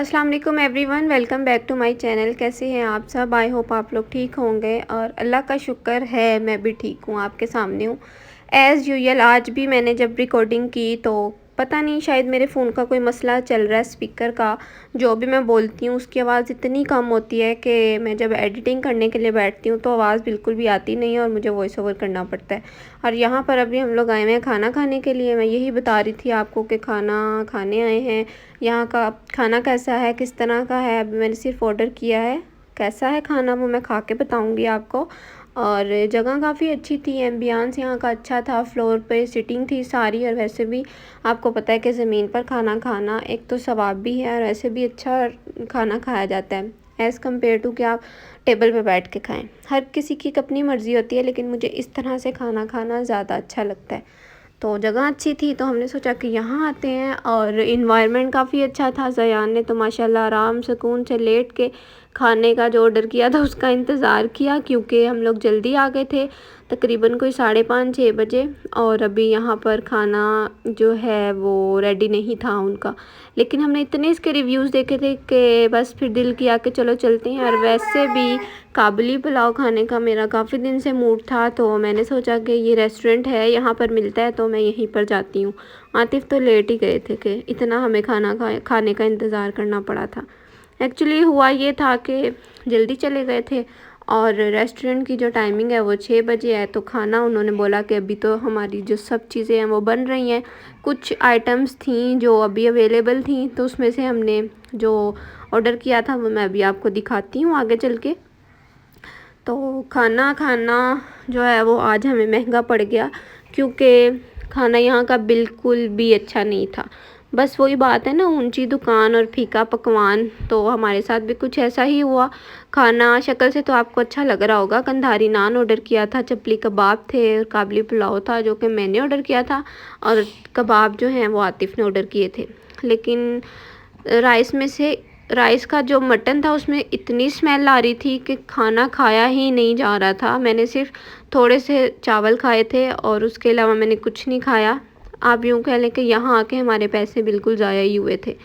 अस्सलाम वालेकुम everyone, welcome back to my channel. कैसे हैं आप सब? आई होप आप लोग ठीक होंगे और अल्लाह का शुक्र है मैं भी ठीक हूँ, आपके सामने हूँ एज़ यूजुअल। आज भी मैंने जब रिकॉर्डिंग की तो पता नहीं, शायद मेरे फ़ोन का कोई मसला चल रहा है स्पीकर का। जो भी मैं बोलती हूँ उसकी आवाज़ इतनी कम होती है कि मैं जब एडिटिंग करने के लिए बैठती हूँ तो आवाज़ बिल्कुल भी आती नहीं है और मुझे वॉइस ओवर करना पड़ता है। और यहाँ पर अभी हम लोग आए हुए हैं खाना खाने के लिए। मैं यही बता रही थी आपको कि खाना खाने आए हैं। यहाँ का खाना कैसा है, किस तरह का है, अभी मैंने सिर्फ ऑर्डर किया है। कैसा है खाना वो मैं खा के बताऊँगी आपको। और जगह काफ़ी अच्छी थी, एम्बियंस यहाँ का अच्छा था, फ्लोर पे सिटिंग थी सारी। और वैसे भी आपको पता है कि ज़मीन पर खाना खाना एक तो सवाब भी है और वैसे भी अच्छा खाना खाया जाता है एज़ कम्पेयर टू कि आप टेबल पे बैठ के खाएं। हर किसी की अपनी मर्ज़ी होती है, लेकिन मुझे इस तरह से खाना खाना ज़्यादा अच्छा लगता है। तो जगह अच्छी थी तो हमने सोचा कि यहाँ आते हैं और इन्वायरमेंट काफ़ी अच्छा था। ज़यान ने तो माशाल्लाह आराम सुकून से लेट के खाने का जो ऑर्डर किया था उसका इंतज़ार किया, क्योंकि हम लोग जल्दी आ गए थे, तकरीबन कोई 5:30-6 बजे। और अभी यहाँ पर खाना जो है वो रेडी नहीं था उनका, लेकिन हमने इतने इसके रिव्यूज़ देखे थे कि बस फिर दिल किया कि चलो चलते हैं। और वैसे भी काबुली पुलाव खाने का मेरा काफ़ी दिन से मूड था, तो मैंने सोचा कि ये रेस्टोरेंट है, यहाँ पर मिलता है, तो मैं यहीं पर जाती हूँ। आतिफ़ तो लेट ही गए थे कि इतना हमें खाने का इंतज़ार करना पड़ा था। एक्चुअली हुआ ये था कि जल्दी चले गए थे और रेस्टोरेंट की जो टाइमिंग है वो 6 बजे है। तो खाना उन्होंने बोला कि अभी तो हमारी जो सब चीज़ें हैं वो बन रही हैं। कुछ आइटम्स थी जो अभी अवेलेबल थी, तो उसमें से हमने जो ऑर्डर किया था वो मैं अभी आपको दिखाती हूँ आगे चल के। तो खाना खाना जो है वो आज हमें महंगा पड़ गया, क्योंकि खाना यहाँ का बिल्कुल भी अच्छा नहीं था। बस वही बात है ना, ऊंची दुकान और फीका पकवान। तो हमारे साथ भी कुछ ऐसा ही हुआ। खाना शक्ल से तो आपको अच्छा लग रहा होगा। कंधारी नान ऑर्डर किया था, चपली कबाब थे और काबली पुलाव था जो कि मैंने ऑर्डर किया था, और कबाब जो हैं वो आतिफ़ ने ऑर्डर किए थे। लेकिन राइस का जो मटन था उसमें इतनी स्मेल आ रही थी कि खाना खाया ही नहीं जा रहा था। मैंने सिर्फ थोड़े से चावल खाए थे और उसके अलावा मैंने कुछ नहीं खाया। आप यूँ कह लें कि यहाँ आके हमारे पैसे बिल्कुल ज़ाया ही हुए थे,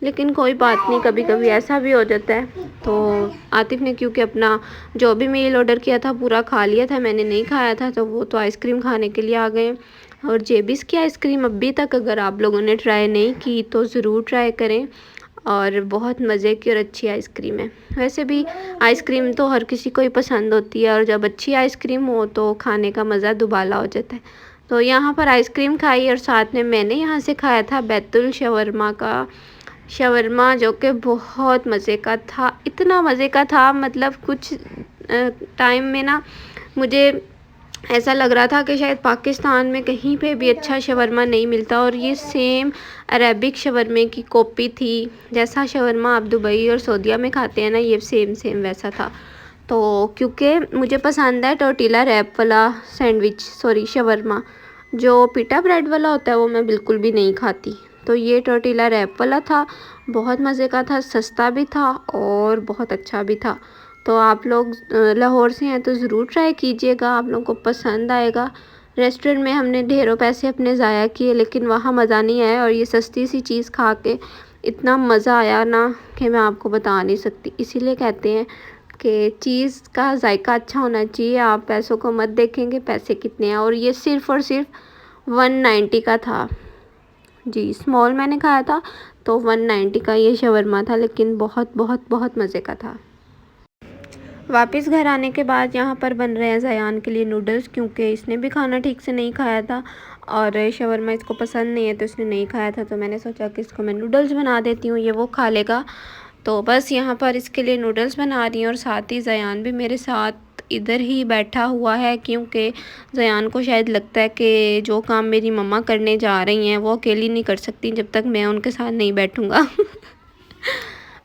लेकिन कोई बात नहीं, कभी कभी ऐसा भी हो जाता है। तो आतिफ़ ने क्योंकि अपना जो भी मील ऑर्डर किया था पूरा खा लिया था, मैंने नहीं खाया था, तो वो तो आइसक्रीम खाने के लिए आ गए। और जेबिस की आइसक्रीम अभी तक अगर आप लोगों ने ट्राई नहीं की तो ज़रूर ट्राई करें, और बहुत मज़े की और अच्छी आइसक्रीम है। वैसे भी आइसक्रीम तो हर किसी को ही पसंद होती है, और जब अच्छी आइसक्रीम हो तो खाने का मज़ा दुबाला हो जाता है। तो यहाँ पर आइसक्रीम खाई और साथ में मैंने यहाँ से खाया था बैतुल शवरमा का शवरमा, जो कि बहुत मज़े का था। इतना मज़े का था, मतलब कुछ टाइम में ना मुझे ऐसा लग रहा था कि शायद पाकिस्तान में कहीं पे भी अच्छा शवरमा नहीं मिलता। और ये सेम अरेबिक शवरमे की कॉपी थी। जैसा शवरमा आप दुबई और सऊदीया में खाते हैं ना, ये सेम सेम वैसा था। तो क्योंकि मुझे पसंद है टोर्टिला रैप वाला शवरमा। जो पिटा ब्रेड वाला होता है वो मैं बिल्कुल भी नहीं खाती। तो ये टोर्टिला रैप वाला था, बहुत मज़े का था, सस्ता भी था और बहुत अच्छा भी था। तो आप लोग लाहौर से हैं तो ज़रूर ट्राई कीजिएगा, आप लोगों को पसंद आएगा। रेस्टोरेंट में हमने ढेरों पैसे अपने ज़ाया किए, लेकिन वहाँ मज़ा नहीं आया। और ये सस्ती सी चीज़ खा के इतना मज़ा आया ना कि मैं आपको बता नहीं सकती। इसीलिए कहते हैं कि चीज़ का जायका अच्छा होना चाहिए। आप पैसों को मत देखेंगे पैसे कितने हैं। और ये सिर्फ़ और सिर्फ 190 का था जी। स्मॉल मैंने खाया था तो 190 का ये शवरमा था, लेकिन बहुत बहुत बहुत मज़े का था। वापस घर आने के बाद यहाँ पर बन रहे हैं ज़यान के लिए नूडल्स, क्योंकि इसने भी खाना ठीक से नहीं खाया था और शवरमा इसको पसंद नहीं है तो इसने नहीं खाया था। तो मैंने सोचा कि इसको मैं नूडल्स बना देती हूँ, ये वो खा लेगा। तो बस यहाँ पर इसके लिए नूडल्स बना रही हूँ और साथ ही ज़यान भी मेरे साथ इधर ही बैठा हुआ है, क्योंकि ज़यान को शायद लगता है कि जो काम मेरी मम्मा करने जा रही हैं वो अकेली नहीं कर सकती जब तक मैं उनके साथ नहीं बैठूँगा।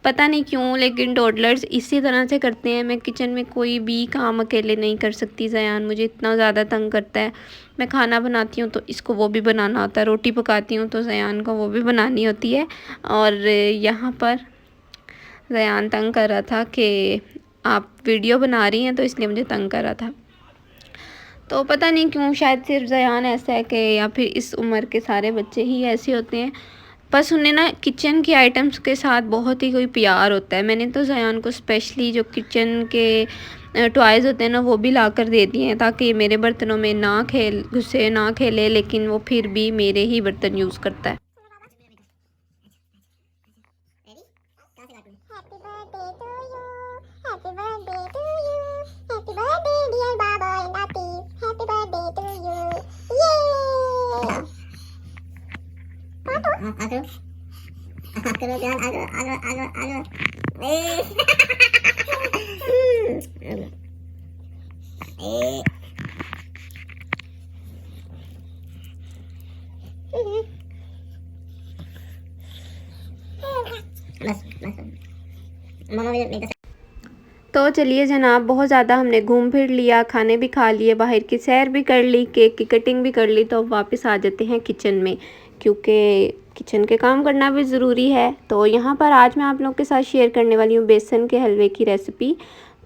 पता नहीं क्यों, लेकिन टोडलर्स इसी तरह से करते हैं। मैं किचन में कोई भी काम अकेले नहीं कर सकती। ज़यान मुझे इतना ज़्यादा तंग करता है। मैं खाना बनाती हूँ तो इसको वो भी बनाना होता है, रोटी पकाती हूँ तो ज़यान को वो भी बनानी होती है। और यहाँ पर ज़यान तंग कर रहा था कि आप वीडियो बना रही हैं, तो इसलिए मुझे तंग कर रहा था। तो पता नहीं क्यों, शायद सिर्फ ज़यान ऐसा है कि, या फिर इस उम्र के सारे बच्चे ही ऐसे होते हैं। बस उन्हें ना किचन के आइटम्स के साथ बहुत ही कोई प्यार होता है। मैंने तो ज़यान को स्पेशली जो किचन के टॉयज़ होते हैं ना वो भी ला कर दे दिए हैं ताकि मेरे बर्तनों में ना घुसे ना खेले, लेकिन वो फिर भी मेरे ही बर्तन यूज़ करता है। तो चलिए जनाब, बहुत ज़्यादा हमने घूम फिर लिया, खाने भी खा लिए, बाहर की सैर भी कर ली, केक की कटिंग भी कर ली। तो अब वापस आ जाते हैं किचन में, क्योंकि किचन के काम करना भी ज़रूरी है। तो यहाँ पर आज मैं आप लोगों के साथ शेयर करने वाली हूँ बेसन के हलवे की रेसिपी।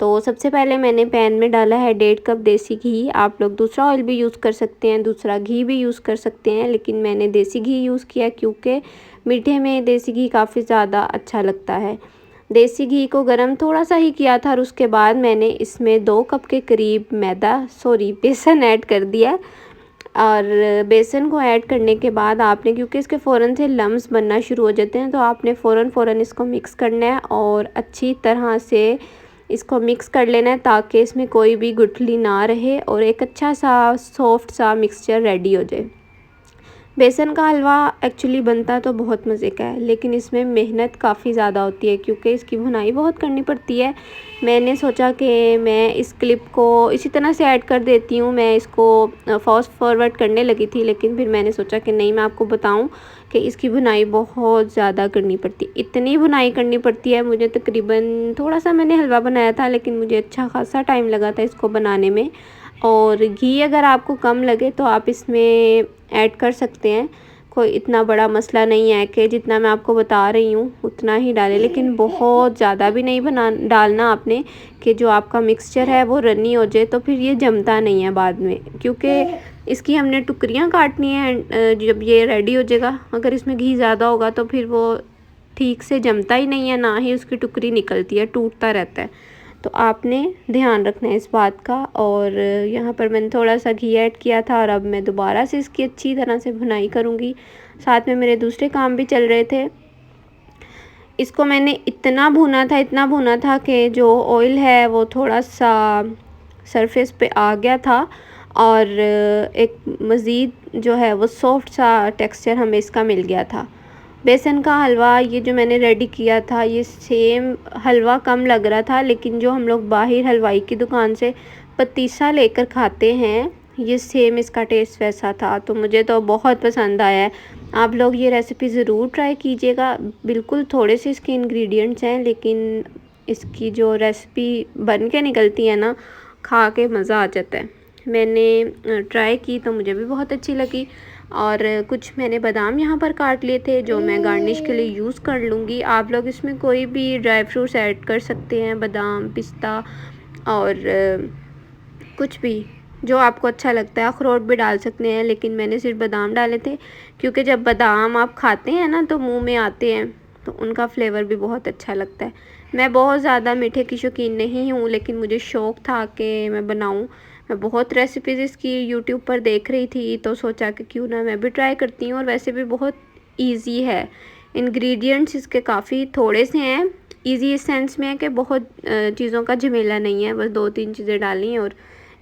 तो सबसे पहले मैंने पैन में डाला है 1.5 कप देसी घी। आप लोग दूसरा ऑयल भी यूज़ कर सकते हैं, दूसरा घी भी यूज़ कर सकते हैं, लेकिन मैंने देसी घी यूज़ किया क्योंकि मीठे में देसी घी काफ़ी ज़्यादा अच्छा लगता है। देसी घी को गरम थोड़ा सा ही किया था और उसके बाद मैंने इसमें 2 कप के करीब बेसन ऐड कर दिया। और बेसन को ऐड करने के बाद आपने, क्योंकि इसके फ़ौरन से लम्स बनना शुरू हो जाते हैं, तो आपने फ़ौरन इसको मिक्स करना है और अच्छी तरह से इसको मिक्स कर लेना है ताकि इसमें कोई भी गुठली ना रहे और एक अच्छा सा सॉफ्ट सा मिक्सचर रेडी हो जाए। बेसन का हलवा एक्चुअली बनता तो बहुत मज़े का है, लेकिन इसमें मेहनत काफ़ी ज़्यादा होती है क्योंकि इसकी भुनाई बहुत करनी पड़ती है। मैंने सोचा कि मैं इस क्लिप को इसी तरह से ऐड कर देती हूँ। मैं इसको फास्ट फॉरवर्ड करने लगी थी, लेकिन फिर मैंने सोचा कि नहीं, मैं आपको बताऊँ कि इसकी भुनाई बहुत ज़्यादा करनी पड़ती है। इतनी भुनाई करनी पड़ती है, मुझे तकरीबन थोड़ा सा मैंने हलवा बनाया था, लेकिन मुझे अच्छा खासा टाइम लगा था इसको बनाने में। और घी अगर आपको कम लगे तो आप इसमें ऐड कर सकते हैं, कोई इतना बड़ा मसला नहीं है कि जितना मैं आपको बता रही हूँ उतना ही डालें, लेकिन बहुत ज़्यादा भी नहीं डालना आपने कि जो आपका मिक्सचर है वो रनी हो जाए, तो फिर ये जमता नहीं है बाद में, क्योंकि इसकी हमने टुकड़ियाँ काटनी है जब ये रेडी हो जाएगा। अगर इसमें घी ज़्यादा होगा तो फिर वो ठीक से जमता ही नहीं है, ना ही उसकी टुकड़ी निकलती है, टूटता रहता है। तो आपने ध्यान रखना है इस बात का। और यहाँ पर मैंने थोड़ा सा घी ऐड किया था और अब मैं दोबारा से इसकी अच्छी तरह से भुनाई करूँगी। साथ में मेरे दूसरे काम भी चल रहे थे। इसको मैंने इतना भुना था कि जो ऑयल है वो थोड़ा सा सरफेस पे आ गया था और एक मज़ीद जो है वो सॉफ्ट सा टेक्सचर हमें इसका मिल गया था। बेसन का हलवा ये जो मैंने रेडी किया था, ये सेम हलवा कम लग रहा था, लेकिन जो हम लोग बाहर हलवाई की दुकान से पतीसा लेकर खाते हैं, ये सेम इसका टेस्ट वैसा था। तो मुझे तो बहुत पसंद आया है। आप लोग ये रेसिपी ज़रूर ट्राई कीजिएगा। बिल्कुल थोड़े से इसके इंग्रेडिएंट्स हैं, लेकिन इसकी जो रेसिपी बन के निकलती है ना, खा के मज़ा आ जाता है। मैंने ट्राई की तो मुझे भी बहुत अच्छी लगी। और कुछ मैंने बादाम यहाँ पर काट लिए थे जो मैं गार्निश के लिए यूज़ कर लूँगी। आप लोग इसमें कोई भी ड्राई फ्रूट्स ऐड कर सकते हैं, बादाम, पिस्ता और कुछ भी जो आपको अच्छा लगता है। अखरोट भी डाल सकते हैं, लेकिन मैंने सिर्फ बादाम डाले थे क्योंकि जब बादाम आप खाते हैं ना तो मुंह में आते हैं, तो उनका फ्लेवर भी बहुत अच्छा लगता है। मैं बहुत ज़्यादा मीठे की शौकीन नहीं हूँ, लेकिन मुझे शौक़ था कि मैं बनाऊँ। मैं बहुत रेसिपीज़ इसकी यूट्यूब पर देख रही थी, तो सोचा कि क्यों ना मैं भी ट्राई करती हूँ। और वैसे भी बहुत इजी है, इंग्रेडिएंट्स इसके काफ़ी थोड़े से हैं। इजी इस सेंस में है कि बहुत चीज़ों का झमेला नहीं है, बस 2-3 चीज़ें डाली हैं और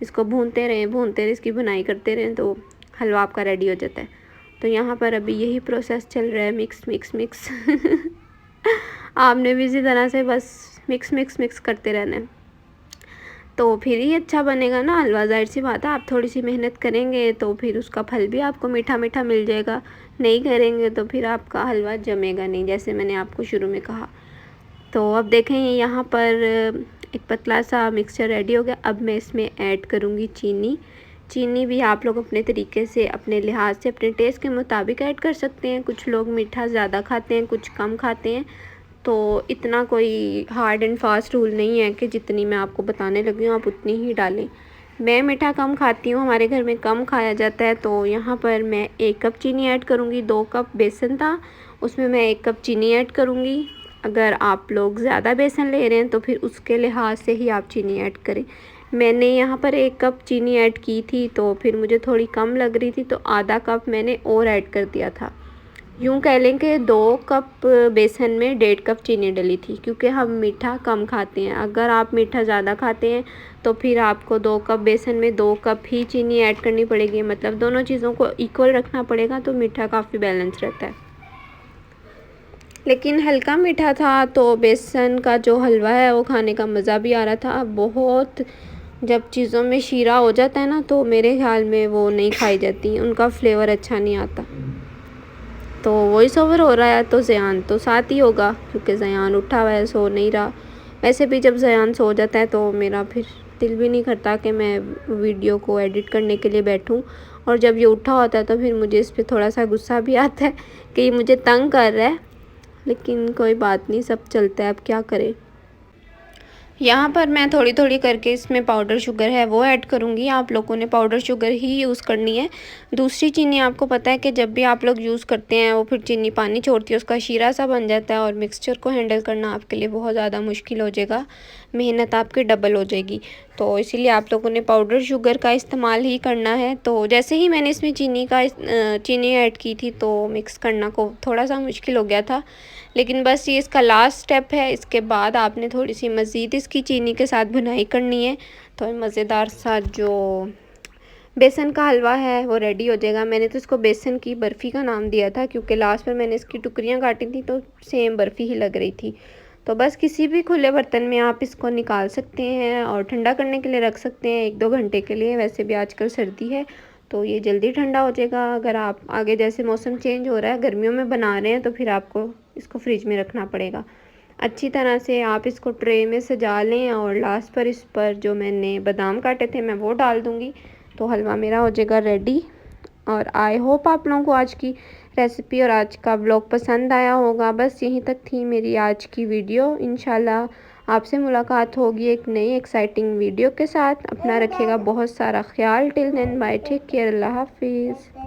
इसको भूनते रहें, इसकी भुनाई करते रहें तो हलवा आपका रेडी हो जाता है। तो यहाँ पर अभी यही प्रोसेस चल रहा है, मिक्स आपने भी इसी तरह से बस मिक्स करते रहना है, तो फिर ही अच्छा बनेगा ना हलवा। ज़ाहिर सी बात है, आप थोड़ी सी मेहनत करेंगे तो फिर उसका फल भी आपको मीठा मिल जाएगा। नहीं करेंगे तो फिर आपका हलवा जमेगा नहीं, जैसे मैंने आपको शुरू में कहा। तो अब देखें यहाँ पर एक पतला सा मिक्सचर रेडी हो गया। अब मैं इसमें ऐड करूँगी चीनी भी आप लोग अपने तरीके से, अपने लिहाज से, अपने टेस्ट के मुताबिक ऐड कर सकते हैं। कुछ लोग मीठा ज़्यादा खाते हैं, कुछ कम खाते हैं, तो इतना कोई हार्ड एंड फास्ट रूल नहीं है कि जितनी मैं आपको बताने लगी हूँ आप उतनी ही डालें। मैं मीठा कम खाती हूँ, हमारे घर में कम खाया जाता है, तो यहाँ पर मैं 1 कप चीनी ऐड करूँगी। 2 कप बेसन था उसमें मैं 1 कप चीनी ऐड करूँगी। अगर आप लोग ज़्यादा बेसन ले रहे हैं तो फिर उसके लिहाज से ही आप चीनी ऐड करें। मैंने यहाँ पर 1 कप चीनी ऐड की थी तो फिर मुझे थोड़ी कम लग रही थी, तो आधा कप मैंने और ऐड कर दिया था। यूँ कह लें कि 2 कप बेसन में 1.5 कप चीनी डली थी, क्योंकि हम मीठा कम खाते हैं। अगर आप मीठा ज़्यादा खाते हैं तो फिर आपको 2 कप बेसन में 2 कप ही चीनी ऐड करनी पड़ेगी, मतलब दोनों चीज़ों को इक्वल रखना पड़ेगा, तो मीठा काफ़ी बैलेंस रहता है। लेकिन हल्का मीठा था तो बेसन का जो हलवा है वो खाने का मज़ा भी आ रहा था। बहुत जब चीज़ों में शीरा हो जाता है ना, तो मेरे ख्याल में वो नहीं खाई जाती, उनका फ्लेवर अच्छा नहीं आता। तो वॉइस ओवर हो रहा है तो ज़यान तो साथ ही होगा, क्योंकि ज़यान उठा हुआ है, सो नहीं रहा। वैसे भी जब ज़यान सो जाता है तो मेरा फिर दिल भी नहीं करता कि मैं वीडियो को एडिट करने के लिए बैठूं, और जब ये उठा होता है तो फिर मुझे इस पर थोड़ा सा गुस्सा भी आता है कि ये मुझे तंग कर रहा है। लेकिन कोई बात नहीं, सब चलता है, अब क्या करें। यहाँ पर मैं थोड़ी थोड़ी करके इसमें पाउडर शुगर है वो ऐड करूँगी। आप लोगों ने पाउडर शुगर ही यूज़ करनी है। दूसरी चीनी आपको पता है कि जब भी आप लोग यूज़ करते हैं वो फिर चीनी पानी छोड़ती है, उसका शीरा सा बन जाता है और मिक्सचर को हैंडल करना आपके लिए बहुत ज़्यादा मुश्किल हो जाएगा, मेहनत आपकी डबल हो जाएगी। तो इसीलिए आप लोगों ने पाउडर शुगर का इस्तेमाल ही करना है। तो जैसे ही मैंने इसमें चीनी ऐड की थी तो मिक्स करना को थोड़ा सा मुश्किल हो गया था, लेकिन बस ये इसका लास्ट स्टेप है। इसके बाद आपने थोड़ी सी मज़ीद इसकी चीनी के साथ भुनाई करनी है, तो मज़ेदार सा जो बेसन का हलवा है वो रेडी हो जाएगा। मैंने तो इसको बेसन की बर्फ़ी का नाम दिया था, क्योंकि लास्ट में मैंने इसकी टुकड़ियाँ काटी थी तो सेम बर्फ़ी ही लग रही थी। तो बस किसी भी खुले बर्तन में आप इसको निकाल सकते हैं और ठंडा करने के लिए रख सकते हैं 1-2 घंटे के लिए। वैसे भी आजकल सर्दी है तो ये जल्दी ठंडा हो जाएगा। अगर आप आगे जैसे मौसम चेंज हो रहा है, गर्मियों में बना रहे हैं, तो फिर आपको इसको फ्रिज में रखना पड़ेगा। अच्छी तरह से आप इसको ट्रे में सजा लें और लास्ट पर इस पर जो मैंने बादाम काटे थे मैं वो डाल दूँगी, तो हलवा मेरा हो जाएगा रेडी। और आई होप आप लोगों को आज की रेसिपी और आज का ब्लॉग पसंद आया होगा। बस यहीं तक थी मेरी आज की वीडियो। इंशाल्लाह आपसे मुलाकात होगी एक नई एक्साइटिंग वीडियो के साथ। अपना रखिएगा बहुत सारा ख्याल। Till then bye, take care, अल्लाह हाफिज़।